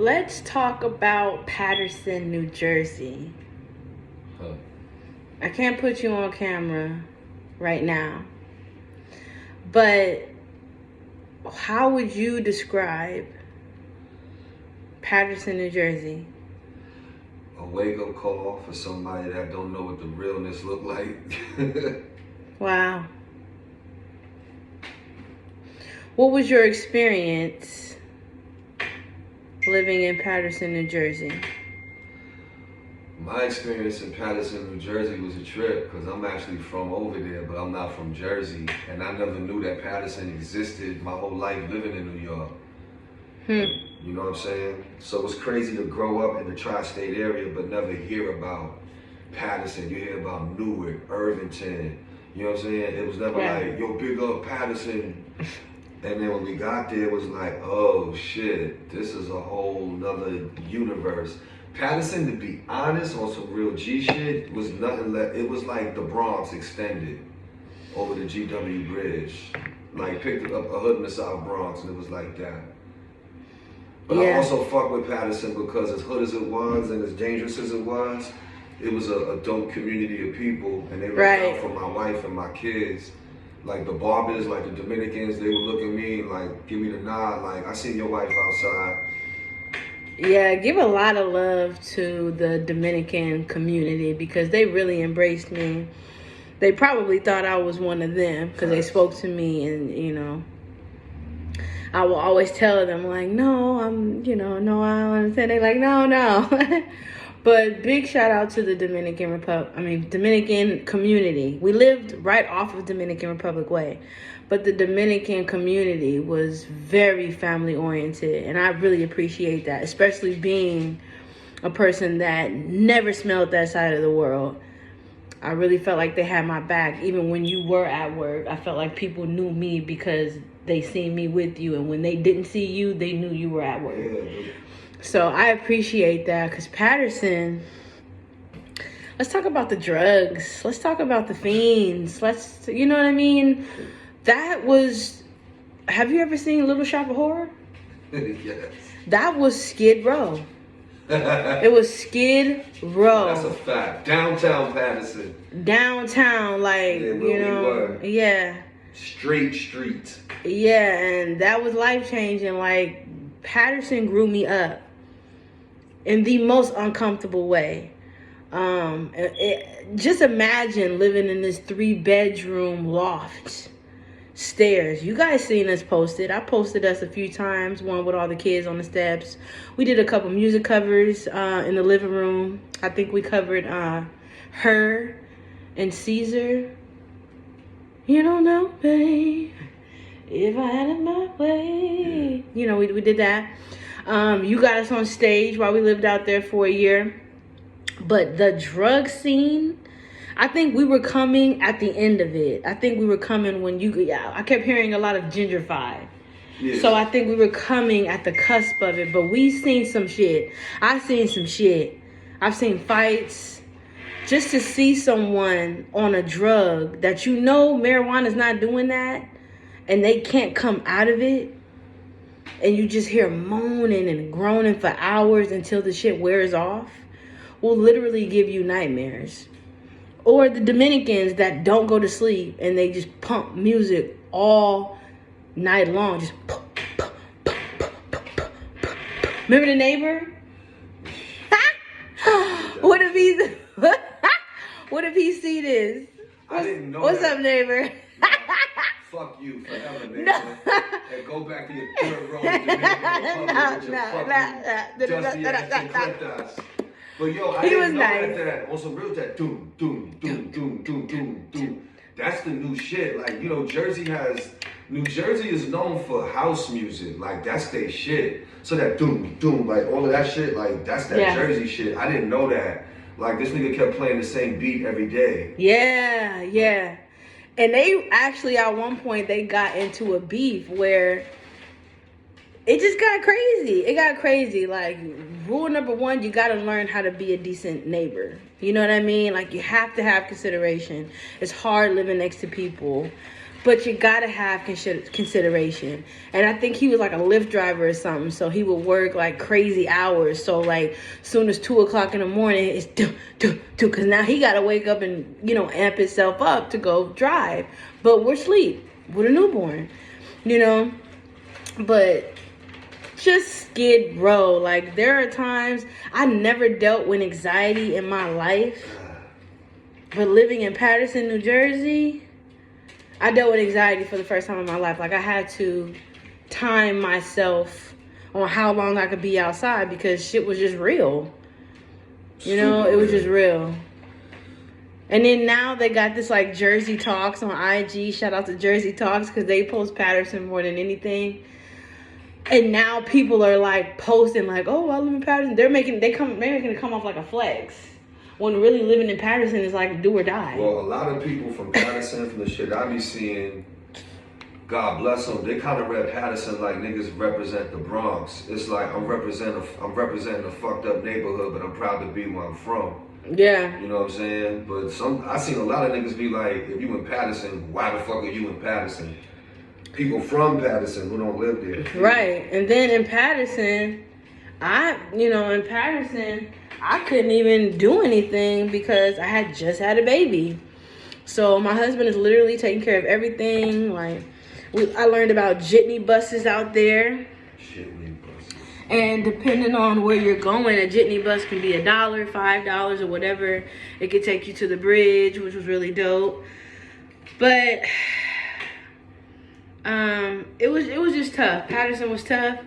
Let's talk about Patterson, New Jersey. Huh. I can't put you on camera right now, but how would you describe Patterson, New Jersey? A wake-up call for somebody that don't know what the realness look like. Wow. What was your experience living in Patterson, New Jersey? My experience in Patterson, New Jersey was a trip because I'm actually from over there, but I'm not from Jersey. And I never knew that Patterson existed my whole life living in New York. You know what I'm saying? So it's crazy to grow up in the tri-state area but never hear about Patterson. You hear about Newark, Irvington. You know what I'm saying? It was never like, yo, big up Patterson. And then when we got there, it was like, oh shit, this is a whole nother universe. Patterson, to be honest, on some real G shit, was nothing less. It was like the Bronx extended over the GW Bridge. Like picked up a hood in the South Bronx, and it was like that. But I also fuck with Patterson because as hood as it was and as dangerous as it was a dope community of people, and they looked out for my wife and my kids. Like the barbers, like the Dominicans, they would look at me like, give me the nod, like, I seen your wife outside. Yeah, give a lot of love to the Dominican community because they really embraced me. They probably thought I was one of them because they spoke to me, and, you know, I will always tell them, like, no, I'm, you know, no, I don't understand. They're like, no. But big shout out to the Dominican community. We lived right off of Dominican Republic Way, but the Dominican community was very family oriented, and I really appreciate that, especially being a person that never smelled that side of the world. I really felt like they had my back. Even when you were at work, I felt like people knew me because they seen me with you, and when they didn't see you, they knew you were at work. So I appreciate that, because Patterson, let's talk about the drugs. Let's talk about the fiends. You know what I mean? That was, have you ever seen Little Shop of Horror? Yes. That was Skid Row. It was Skid Row. That's a fact. Downtown Patterson. Downtown, like, you know. Yeah. Street. Yeah, and that was life-changing. Like, Patterson grew me up in the most uncomfortable way. Just imagine living in this 3-bedroom loft, stairs. You guys seen us posted. I posted us a few times, one with all the kids on the steps. We did a couple music covers in the living room. I think we covered Her and Caesar. You don't know, babe, if I had it my way. You know, we did that. You got us on stage while we lived out there for a year. But the drug scene, I think we were coming at the end of it. I think we were coming when I kept hearing a lot of gentrified. Yes. So I think we were coming at the cusp of it. But we seen some shit. I've seen some shit. I've seen fights. Just to see someone on a drug that you know marijuana's not doing that, and they can't come out of it, and you just hear moaning and groaning for hours until the shit wears off, will literally give you nightmares. Or the Dominicans that don't go to sleep and they just pump music all night long. Just pump. Remember The Neighbor? What if he see this? I didn't know What's that. up, neighbor? Fuck you forever, neighbor. And go back to your third row. But yo, I didn't know that on some real that doom. That's the new shit. Like, you know, New Jersey is known for house music. Like, that's their shit. So that doom, like all of that shit, like that's that Jersey shit. I didn't know that. Like, this nigga kept playing the same beat every day. Yeah. And they actually, at one point, they got into a beef where it just got crazy. It got crazy. Like, rule number 1, you got to learn how to be a decent neighbor. You know what I mean? Like, you have to have consideration. It's hard living next to people but you gotta have consideration. And I think he was like a Lyft driver or something, so he would work like crazy hours. So like soon as 2:00 in the morning, it's because now he gotta wake up and amp himself up to go drive. But we're asleep with a newborn, But just Skid Row, like there are times I never dealt with anxiety in my life, but living in Patterson, New Jersey, I dealt with anxiety for the first time in my life. Like I had to time myself on how long I could be outside because shit was just real. It was just real. And then now they got this like Jersey Talks on IG. Shout out to Jersey Talks because they post Patterson more than anything. And now people are like posting like, oh, I live in Patterson. They're making it come off like a flex. When really living in Patterson is like do or die. Well, a lot of people from Patterson, from the shit I be seeing, God bless them, they kind of rep Patterson like niggas represent the Bronx. It's like I'm representing a fucked up neighborhood, but I'm proud to be where I'm from. Yeah. You know what I'm saying? But I seen a lot of niggas be like, if you in Patterson, why the fuck are you in Patterson? People from Patterson who don't live there. Right. And then in Patterson, I couldn't even do anything because I had just had a baby. So my husband is literally taking care of everything. Like, I learned about jitney buses out there. Jitney buses. And depending on where you're going, a jitney bus can be $1, $5, or whatever. It could take you to the bridge, which was really dope. But it was just tough. Patterson was tough.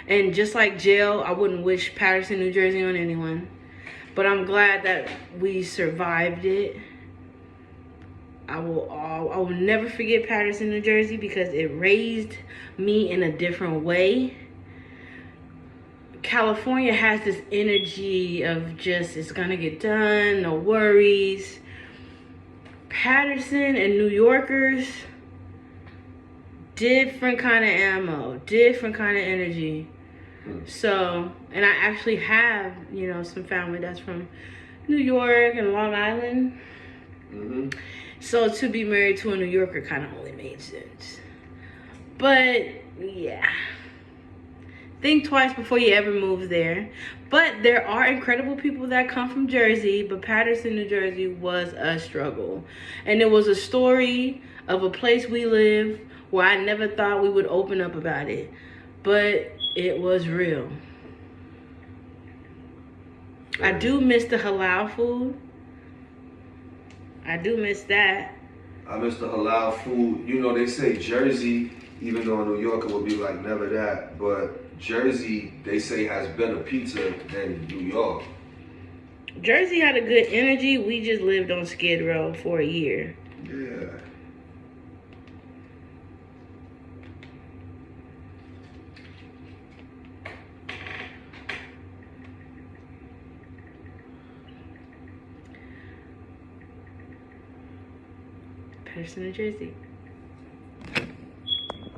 And just like jail, I wouldn't wish Patterson, New Jersey on anyone. But I'm glad that we survived it. I will never forget Patterson, New Jersey because it raised me in a different way. California has this energy of just, it's gonna get done, no worries. Patterson and New Yorkers, different kind of ammo, different kind of energy. So, and I actually have, some family that's from New York and Long Island. Mm-hmm. So to be married to a New Yorker kind of only made sense. But, yeah. Think twice before you ever move there. But there are incredible people that come from Jersey, but Patterson, New Jersey was a struggle. And it was a story of a place we live where I never thought we would open up about it. But it was real. I do miss the halal food. I do miss that. I miss the halal food. They say Jersey, even though a New Yorker would be like, never that, but Jersey, they say, has better pizza than New York. Jersey had a good energy. We just lived on Skid Row for a year. Yeah. Patterson, New Jersey.